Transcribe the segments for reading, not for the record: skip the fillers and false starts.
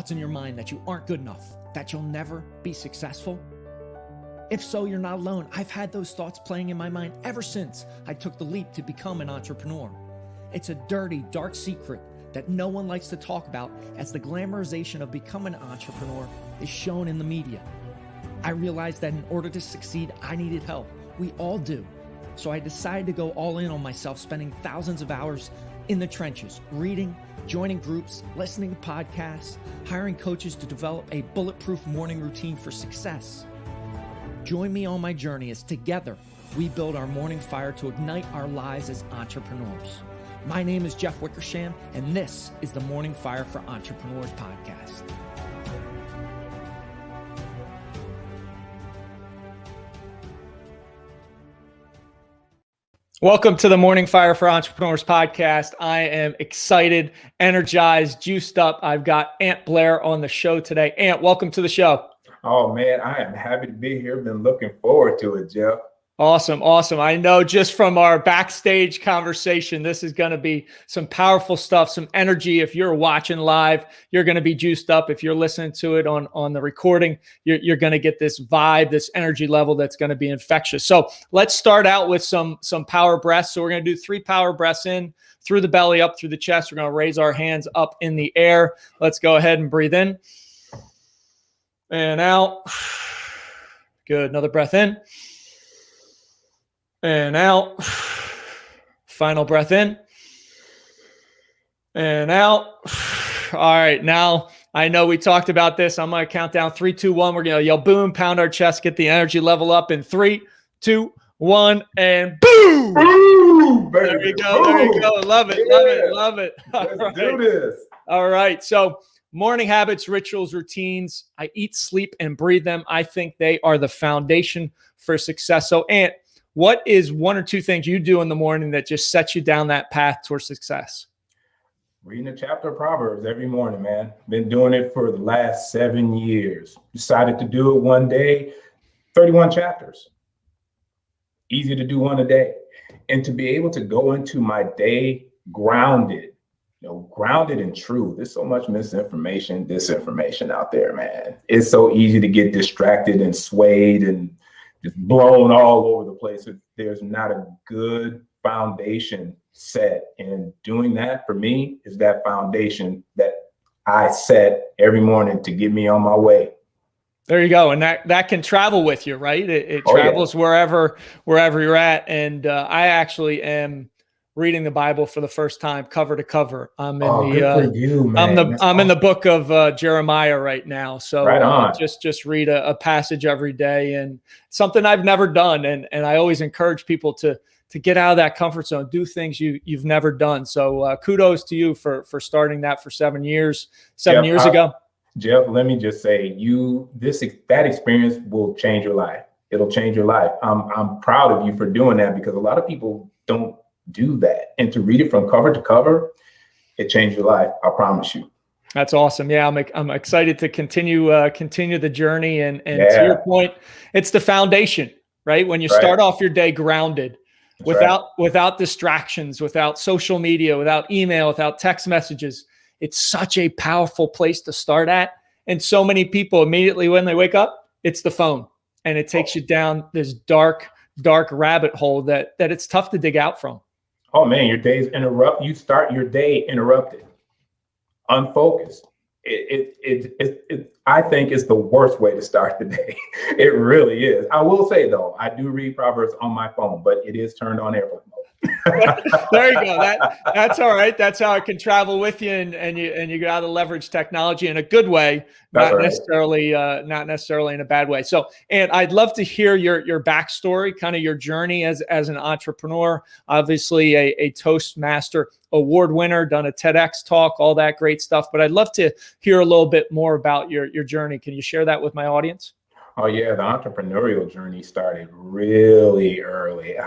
thoughts in your mind that you aren't good enough, that you'll never be successful? If so, you're not alone. I've had those thoughts playing in my mind ever since I took the leap to become an entrepreneur. It's a dirty, dark secret that no one likes to talk about, as the glamorization of becoming an entrepreneur is shown in the media. I realized that in order to succeed, I needed help. We all do. So I decided to go all in on myself, spending thousands of hours in the trenches, reading, joining groups, listening to podcasts, hiring coaches to develop a bulletproof morning routine for success. Join me on my journey as together we build our morning fire to ignite our lives as entrepreneurs. My name is Jeff Wickersham, and this is the Morning Fire for Entrepreneurs podcast. Welcome to the Morning Fire for Entrepreneurs podcast. I am excited, energized, juiced up. I've got Aunt Blair on the show today. Aunt, welcome to the show. Oh man, I am happy to be here. Been looking forward to it, Jeff. Awesome. I know just from our backstage conversation, this is going to be some powerful stuff, some energy. If you're watching live, you're going to be juiced up. If you're listening to it on the recording, you're going to get this vibe, this energy level that's going to be infectious. So let's start out with some power breaths. So we're going to do 3 power breaths in, through the belly, up through the chest. We're going to raise our hands up in the air. Let's go ahead and breathe in and out. Good. Another breath in and out. Final breath in and out. All right. Now, I know we talked about this. I'm going to count down 3, 2, 1. We're going to yell boom, pound our chest, get the energy level up in 3, 2, 1, and boom. Boom, baby. There you go. Boom. There you go. Love it. Yeah. Love it. Love it. Let's do this. All right. So morning habits, rituals, routines. I eat, sleep, and breathe them. I think they are the foundation for success. So, Aunt, what is 1 or 2 things you do in the morning that just sets you down that path towards success? Reading a chapter of Proverbs every morning, man. Been doing it for the last 7 years. Decided to do it one day, 31 chapters. Easy to do one a day. And to be able to go into my day grounded, grounded in truth. There's so much misinformation, disinformation out there, man. It's so easy to get distracted and swayed and just blown all over the place. There's not a good foundation set. And doing that for me is that foundation that I set every morning to get me on my way. There you go. And that can travel with you, right? It travels wherever you're at. And I actually am reading the Bible for the first time, cover to cover. I'm in good for you, man. I'm in the book of Jeremiah right now. So right on. Just read a passage every day, and something I've never done. And I always encourage people to get out of that comfort zone, do things you've never done. So kudos to you for starting that for 7 years, 7 years ago. Jeff, let me just say, that experience will change your life. It'll change your life. I'm proud of you for doing that, because a lot of people don't do that. And to read it from cover to cover, it changed your life. I promise you. That's awesome. Yeah, I'm excited to continue the journey. And to your point, it's the foundation, right? When you start off your day grounded, without distractions, without social media, without email, without text messages, it's such a powerful place to start at. And so many people immediately when they wake up, it's the phone, and it takes you down this dark rabbit hole that it's tough to dig out from. Oh man, your day's interrupt. You start your day interrupted, unfocused. I think it's the worst way to start the day. It really is. I will say though, I do read Proverbs on my phone, but it is turned on airplane mode. There you go. That's all right. That's how it can travel with you, and you got to leverage technology in a good way, not necessarily in a bad way. So, and I'd love to hear your backstory, kind of your journey as an entrepreneur. Obviously, a Toastmaster award winner, done a TEDx talk, all that great stuff. But I'd love to hear a little bit more about your journey. Can you share that with my audience? Oh yeah, the entrepreneurial journey started really early.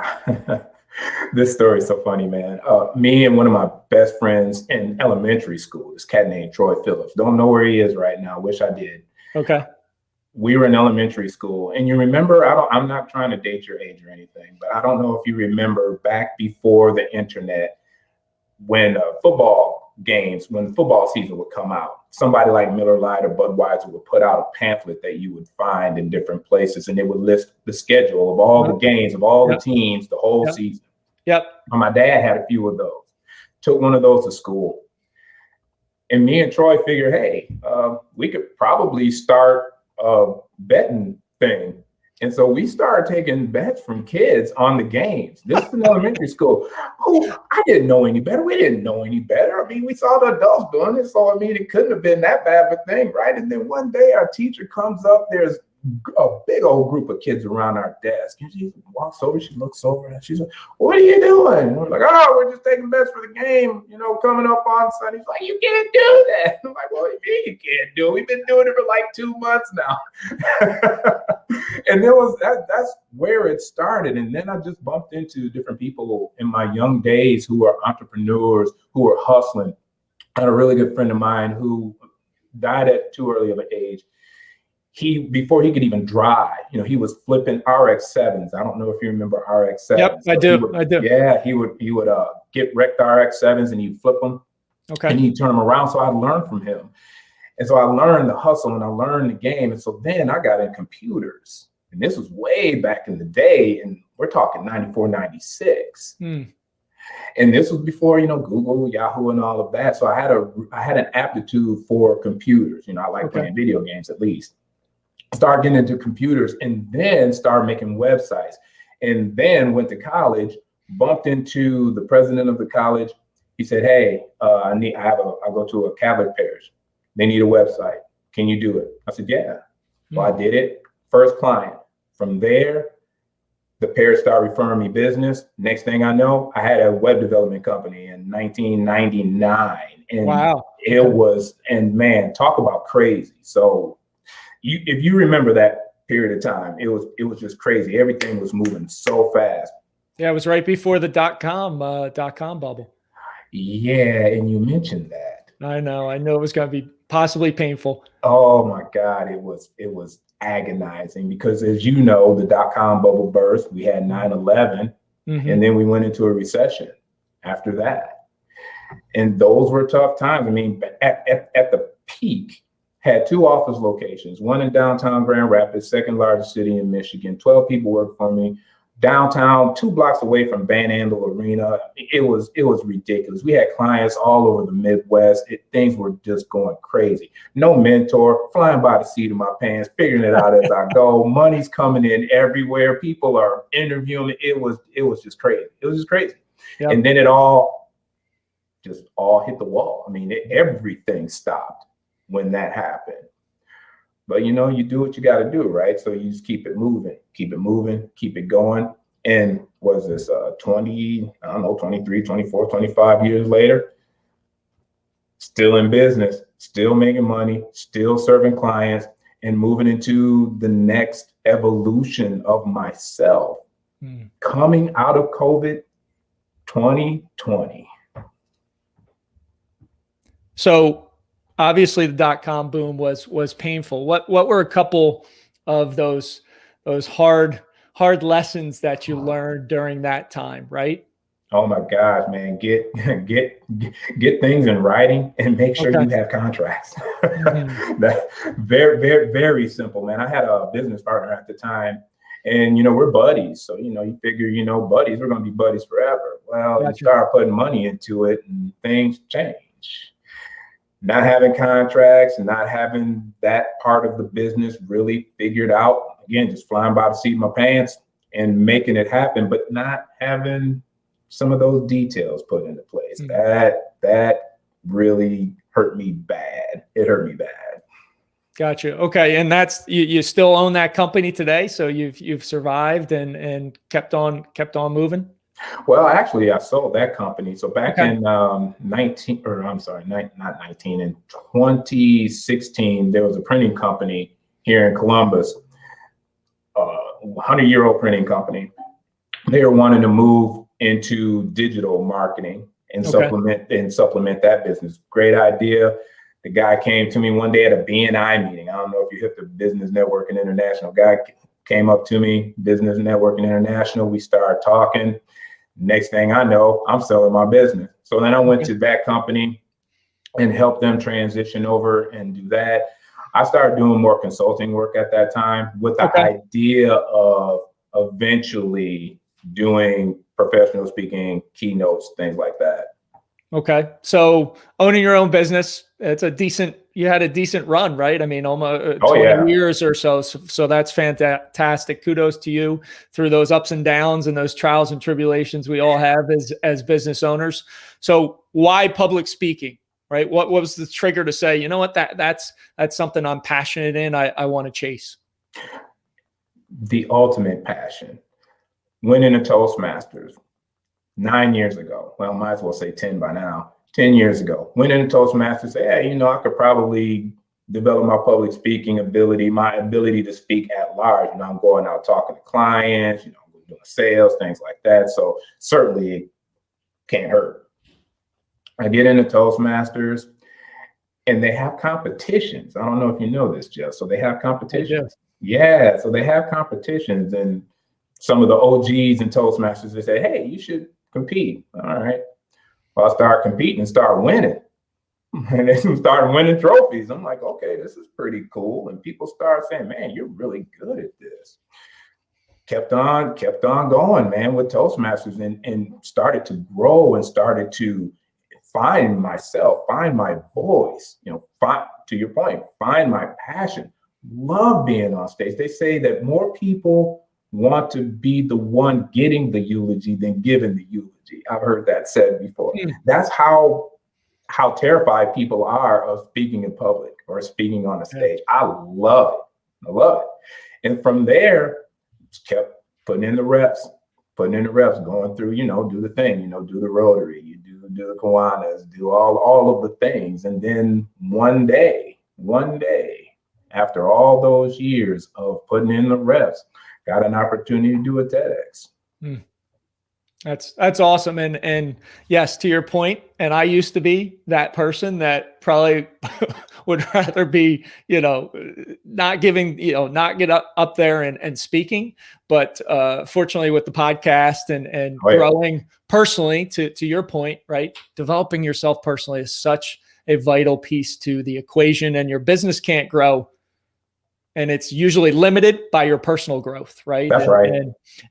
This story is so funny, man. Me and one of my best friends in elementary school, this cat named Troy Phillips. Don't know where he is right now. Wish I did. Okay. We were in elementary school, and you remember, I'm not trying to date your age or anything, but I don't know if you remember back before the internet, when football games, when football season would come out, somebody like Miller Lite or Budweiser would put out a pamphlet that you would find in different places, and it would list the schedule of all the games, of all the teams, the whole season. Yep. And my dad had a few of those. Took one of those to school. And me and Troy figured, hey, we could probably start a betting thing. And so we started taking bets from kids on the games. This is in elementary school. Oh, I didn't know any better. We didn't know any better. I mean, we saw the adults doing it. So, I mean, it couldn't have been that bad of a thing, right? And then one day our teacher comes up, there's a big old group of kids around our desk. And she walks over, she looks over, and she's like, what are you doing? And we're like, oh, we're just taking bets for the game, coming up on Sunday. He's like, you can't do that. I'm like, what do you mean you can't do it? We've been doing it for like 2 months now. And that's where it started. And then I just bumped into different people in my young days who are entrepreneurs, who are hustling. I had a really good friend of mine who died at too early of an age. Before he could even drive, he was flipping RX-7s. I don't know if you remember RX-7s. Yep, I do. Yeah, he would get wrecked RX-7s and he'd flip them. Okay. And he'd turn them around. So I learned from him. And so I learned the hustle and I learned the game. And so then I got in computers. And this was way back in the day. And we're talking 94, 96. And this was before, Google, Yahoo, and all of that. So I had an aptitude for computers. I like playing video games at least. Start getting into computers and then start making websites. And then went to college, bumped into the president of the college. He said, hey, I go to a Catholic parish. They need a website. Can you do it? I said, yeah. So I did it. First client. From there, the parish started referring me business. Next thing I know, I had a web development company in 1999. And wow. It was, and man, talk about crazy. So if you remember that period of time, it was just crazy. Everything was moving so fast. Yeah, it was right before the dot-com bubble. Yeah, and you mentioned that. I know it was going to be possibly painful. Oh my God, it was agonizing because, as you know, the dot-com bubble burst. We had 9/11, and then we went into a recession after that. And those were tough times. I mean, at the peak, had 2 office locations, one in downtown Grand Rapids, second largest city in Michigan. 12 people worked for me. Downtown, 2 blocks away from Van Andel Arena. It was ridiculous. We had clients all over the Midwest. Things were just going crazy. No mentor, flying by the seat of my pants, figuring it out as I go. Money's coming in everywhere. People are interviewing. It was just crazy. It was just crazy. Yep. And then it all hit the wall. I mean, everything stopped when that happened. But you do what you got to do, right? So you just keep it moving, keep it going. And was this 23, 24, 25 years later, still in business, still making money, still serving clients, and moving into the next evolution of myself. Coming out of COVID 2020. So obviously the dot-com boom was painful. What were a couple of those hard lessons that you learned during that time, right? Oh my gosh, man, get things in writing and make sure you have contracts. That's very, very, very simple, man. I had a business partner at the time, and we're buddies. So you figure, buddies, we're gonna be buddies forever. Well, you start putting money into it and things change. Not having contracts and not having that part of the business really figured out, again, just flying by the seat of my pants and making it happen, but not having some of those details put into place. That really hurt me bad. It hurt me bad. Gotcha. Okay. And that's, you still own that company today. So you've survived and kept on moving. Well, actually, I sold that company. So back in not 19, in 2016, there was a printing company here in Columbus, 100-year-old printing company. They were wanting to move into digital marketing and supplement that business. Great idea. The guy came to me one day at a BNI meeting. I don't know if you hit the Business Networking International. Guy came up to me, Business Networking International. We started talking. Next thing I know, I'm selling my business. So then I went to that company, and help them transition over and do that. I started doing more consulting work at that time with the idea of eventually doing professional speaking, keynotes, things like that. Okay. So owning your own business, you had a decent run, right? I mean, almost 20 years or so. So that's fantastic. Kudos to you through those ups and downs and those trials and tribulations we all have as business owners. So why public speaking, right? What was the trigger to say, you know what, that's something I'm passionate in. I want to chase. The ultimate passion. Winning a Toastmasters 9 years ago. Well, might as well say 10 by now. 10 years ago, winning a Toastmasters, say, hey, I could probably develop my public speaking ability, my ability to speak at large. I'm going out talking to clients, I'm doing sales, things like that. So certainly it can't hurt. I get into Toastmasters and they have competitions. I don't know if you know this, Jeff. So they have competitions. Yeah. So they have competitions, and some of the OGs in Toastmasters, they say, hey, you should compete. All right. Well, I started competing and started winning. And they started winning trophies. I'm like, okay, this is pretty cool. And people started saying, man, you're really good at this. Kept on going, man, with Toastmasters, and started to grow and started to find myself, find my voice, to your point, find my passion. Love being on stage. They say that more people want to be the one getting the eulogy than giving the eulogy. I've heard that said before. That's how terrified people are of speaking in public or speaking on a stage. I love it. And from there, just kept putting in the reps, going through, do the thing, do the rotary, you do the Kiwanis, do all of the things. And then one day, after all those years of putting in the reps, got an opportunity to do a TEDx. That's awesome. And yes, to your point, and I used to be that person that probably would rather be, not get up there and speaking. But fortunately with the podcast and growing personally, to your point, right? Developing yourself personally is such a vital piece to the equation, and your business can't grow. And it's usually limited by your personal growth, right? That's right.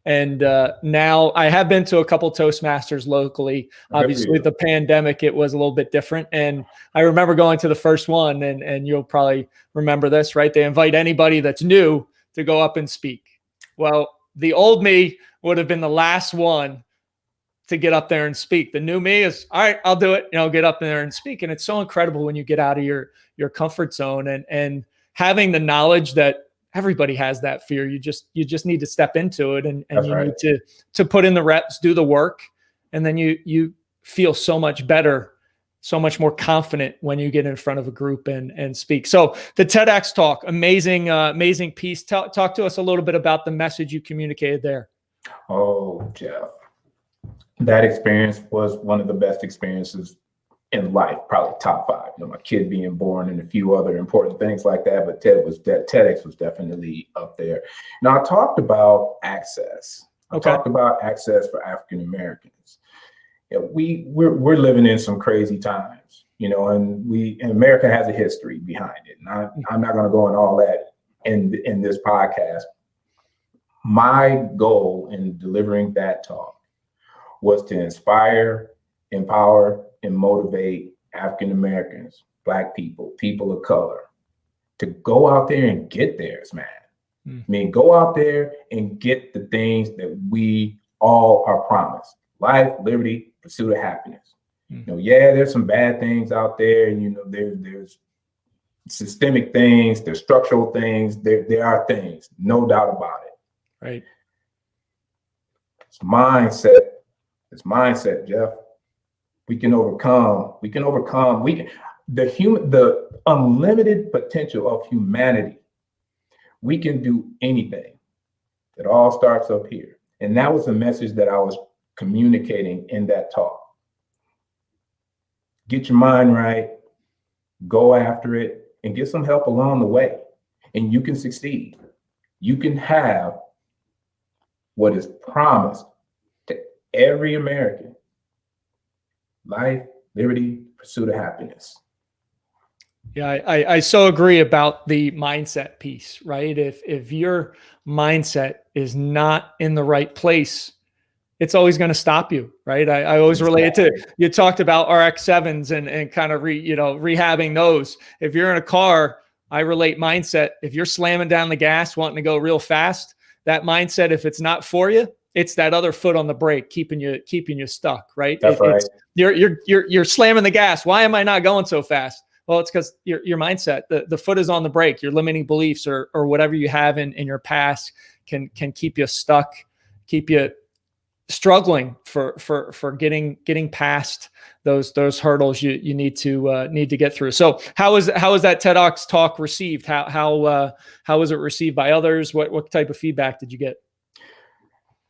And now I have been to a couple Toastmasters locally. Obviously, with the pandemic, it was a little bit different. And I remember going to the first one, and you'll probably remember this, right? They invite anybody that's new to go up and speak. Well, the old me would have been the last one to get up there and speak. The new me is, all right, I'll do it. Get up there and speak. And it's so incredible when you get out of your comfort zone and having the knowledge that everybody has that fear. You just need to step into it, and you need to put in the reps, do the work. And then you feel so much better, so much more confident when you get in front of a group and speak. So the TEDx talk, amazing piece. Talk to us a little bit about the message you communicated there. Oh, Jeff, that experience was one of the best experiences in life, probably top 5. My kid being born and a few other important things like that, but TEDx was definitely up there. Now, I talked about access. I talked about access for African Americans. We're living in some crazy times, and America has a history behind it. And I'm not going to go into all that in this podcast. My goal in delivering that talk was to inspire, empower, and motivate African Americans, Black people, people of color, to go out there and get theirs, man. I mean, go out there and get the things that we all are promised: life, liberty, pursuit of happiness. There's some bad things out there. There's systemic things, there's structural things. There are things, no doubt about it. Right. It's mindset. It's mindset, Jeff. We can overcome. The unlimited potential of humanity. We can do anything. It all starts up here. And that was the message that I was communicating in that talk. Get your mind right, go after it, and get some help along the way. And you can succeed. You can have what is promised to every American: life, liberty, pursuit of happiness. Yeah, I so agree about the mindset piece, right? If your mindset is not in the right place, it's always going to stop you, right? I always relate it to, you talked about RX-7s and kind of rehabbing those. If you're in a car, I relate mindset. If you're slamming down the gas, wanting to go real fast, that mindset, if it's not for you, it's that other foot on the brake, keeping you stuck, right? That's right. You're slamming the gas. Why am I not going so fast? Well, it's because your mindset, the foot is on the brake. Your limiting beliefs or whatever you have in your past can keep you stuck, keep you struggling for getting past those hurdles you need to get through. So how was that TEDx talk received? How was it received by others? What type of feedback did you get?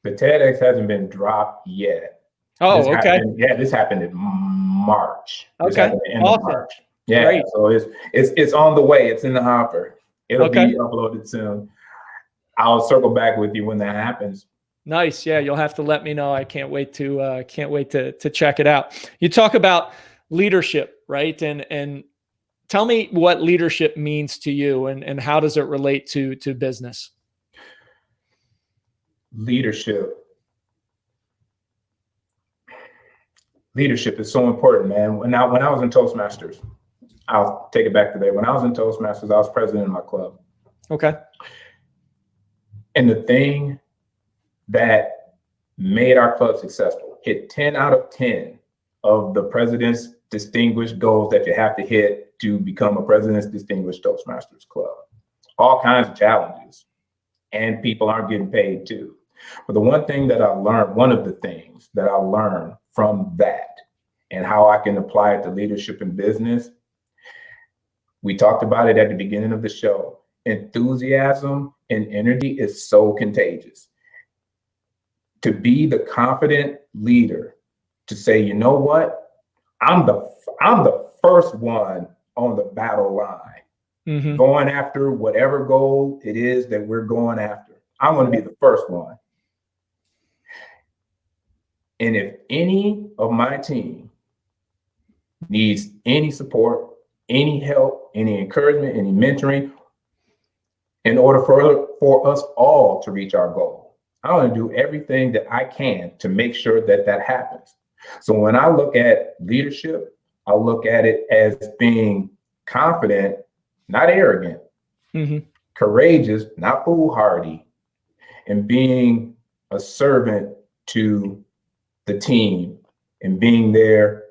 The TEDx hasn't been dropped yet. Oh, okay. This happened in March. Okay. This happened at the end of March. Yeah. Great. So it's on the way. It's in the hopper. It'll Okay. be uploaded soon. I'll circle back with you when that happens. Nice. Yeah, you'll have to let me know. I can't wait to check it out. You talk about leadership, right? And tell me what leadership means to you and how does it relate to business? Leadership is so important, man. When I was in Toastmasters, I'll take it back to there. When I was in Toastmasters, I was president of my club. Okay. And the thing that made our club successful, hit 10 out of 10 of the president's distinguished goals that you have to hit to become a president's distinguished Toastmasters club. All kinds of challenges, and people aren't getting paid too. But the one thing that I learned, one of the things that I learned from that and how I can apply it to leadership in business, we talked about it at the beginning of the show. Enthusiasm and energy is so contagious. To be the confident leader, to say, you know what, I'm the first one on the battle line, going after whatever goal it is that we're going after. I'm going to be the first one. And if any of my team needs any support, any help, any encouragement, any mentoring, in order for us all to reach our goal, I want to do everything that I can to make sure that happens. So when I look at leadership, I look at it as being confident, not arrogant, courageous, not foolhardy, and being a servant to the team and being there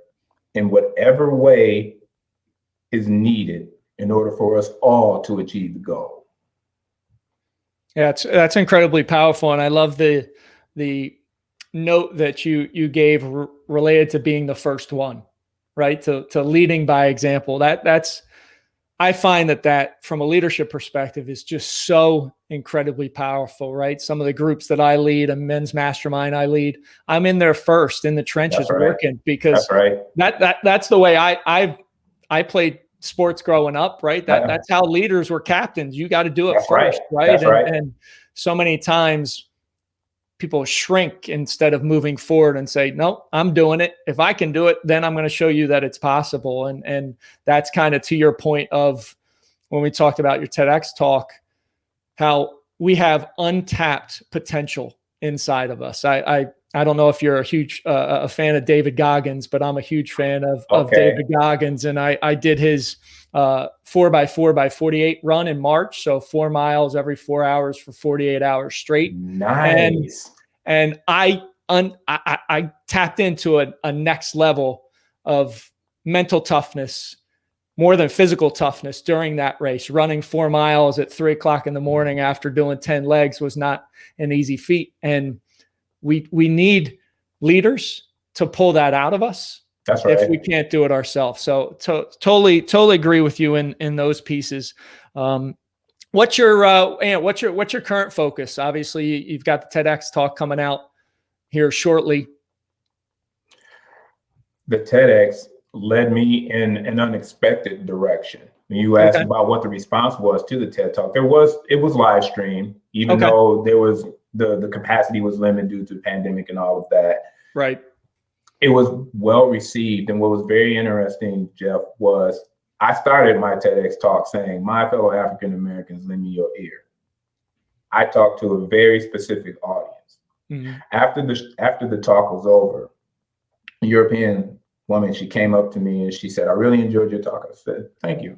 in whatever way is needed in order for us all to achieve the goal. Yeah, that's incredibly powerful. And I love the note that you gave related to being the first one, right? To leading by example. That's I find that from a leadership perspective is just so incredibly powerful, right? Some of the groups that I lead, a men's mastermind I lead, I'm in there first in the trenches working because that's the way I played sports growing up, right? That's how leaders were captains. You got to do it first, right? And so many times people shrink instead of moving forward and say, no, I'm doing it. If I can do it, then I'm going to show you that it's possible. And that's kind of to your point of when we talked about your TEDx talk, how we have untapped potential inside of us. I don't know if you're a huge a fan of David Goggins, but I'm a huge fan of David Goggins. And I did his 4x4x48 run in March. So 4 miles every 4 hours for 48 hours straight. Nice. And I tapped into a next level of mental toughness, more than physical toughness during that race. Running 4 miles at 3 o'clock in the morning after doing 10 legs was not an easy feat. And we need leaders to pull that out of us. That's right. If we can't do it ourselves. So totally agree with you in those pieces. What's your current focus? Obviously, you've got the TEDx talk coming out here shortly. The TEDx led me in an unexpected direction. When you asked about what the response was to the TED Talk, it was live stream, even though there was the capacity was limited due to the pandemic and all of that. Right. It was well received. And what was very interesting, Jeff, was I started my TEDx talk saying, my fellow African Americans, lend me your ear. I talked to a very specific audience. Mm-hmm. After the talk was over, a European woman, she came up to me and she said, I really enjoyed your talk. I said, thank you.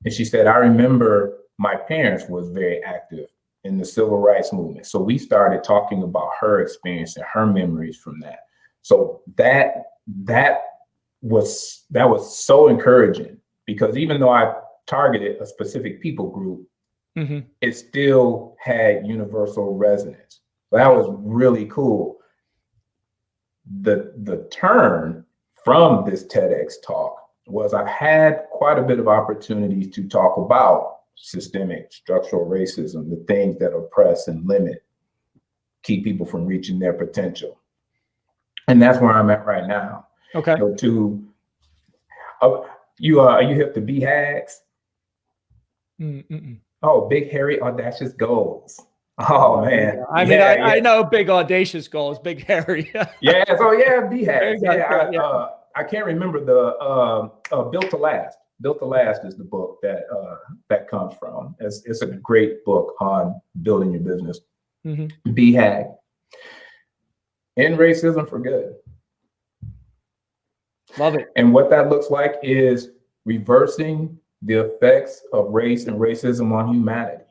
And she said, I remember my parents was very active in the civil rights movement. So we started talking about her experience and her memories from that. So that was so encouraging, because even though I targeted a specific people group, mm-hmm. it still had universal resonance. So that was really cool. The turn from this TEDx talk was I've had quite a bit of opportunities to talk about systemic structural racism, the things that oppress and limit, keep people from reaching their potential. And that's where I'm at right now. Okay. You hip to BHAGs? Oh, big, hairy, audacious goals. Oh man. I know big audacious goals, big hairy. Yeah. So yeah, BHAGs. Yeah. I can't remember the Built to Last. Built to Last is the book that comes from. It's a great book on building your business. Mm-hmm. BHAG. End racism for good. Love it. And what that looks like is reversing the effects of race and racism on humanity.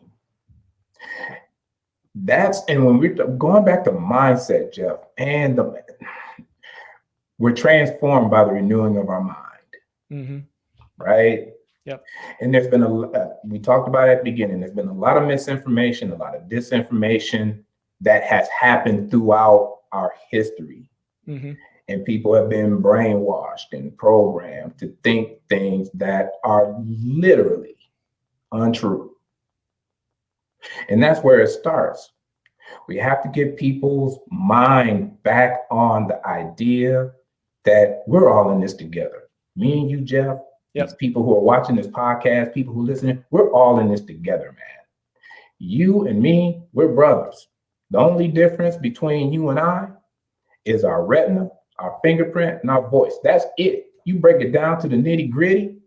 And when we're going back to mindset, Jeff, and we're transformed by the renewing of our mind. Mm-hmm. Right? Yep. And there's been we talked about at the beginning, there's been a lot of misinformation, a lot of disinformation that has happened throughout our history. Mm-hmm. And people have been brainwashed and programmed to think things that are literally untrue. And that's where it starts. We have to get people's mind back on the idea that we're all in this together. Me and you, Jeff, yep. These people who are watching this podcast, people who are listening, we're all in this together, man. You and me, we're brothers. The only difference between you and I is our retina, our fingerprint, and our voice. That's it. You break it down to the nitty gritty.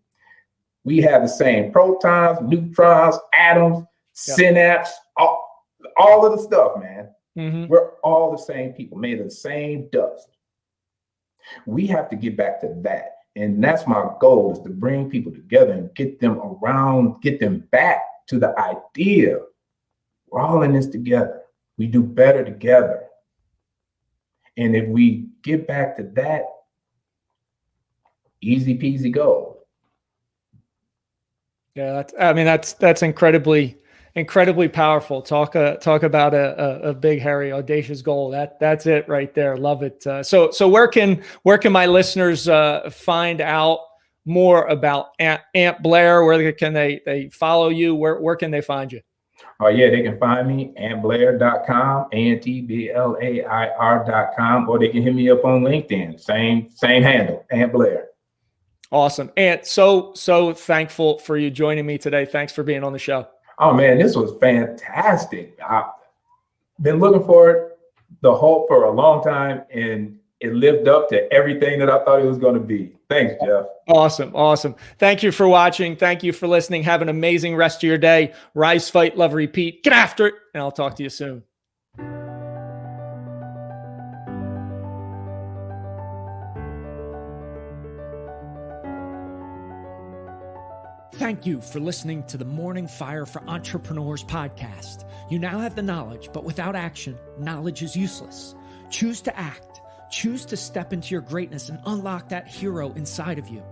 We have the same protons, neutrons, atoms, yep. Synapse, all of the stuff, man. Mm-hmm. We're all the same people, made of the same dust. We have to get back to that. And that's my goal, is to bring people together and get them back to the idea we're all in this together. We do better together. And if we get back to that, easy peasy go. Yeah, that's incredibly powerful. Talk about a big, hairy, audacious goal. That's it right there. Love it. So where can my listeners find out more about Aunt Blair? Where can they follow you? Where can they find you? Oh yeah, they can find me antblair.com, antblair.com, or they can hit me up on LinkedIn. Same handle, Aunt Blair. Awesome. Aunt, so thankful for you joining me today. Thanks for being on the show. Oh man, this was fantastic. I've been looking for it for a long time, and it lived up to everything that I thought it was going to be. Thanks, Jeff. Awesome. Thank you for watching. Thank you for listening. Have an amazing rest of your day. Rise, fight, love, repeat. Get after it, and I'll talk to you soon. Thank you for listening to the Morning Fire for Entrepreneurs podcast. You now have the knowledge, but without action, knowledge is useless. Choose to act. Choose to step into your greatness and unlock that hero inside of you.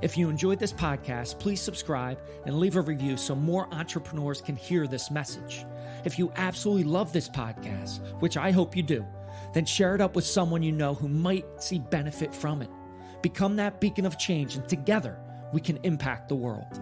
If you enjoyed this podcast, please subscribe and leave a review so more entrepreneurs can hear this message. If you absolutely love this podcast, which I hope you do, then share it up with someone you know who might see benefit from it. Become that beacon of change, and together we can impact the world.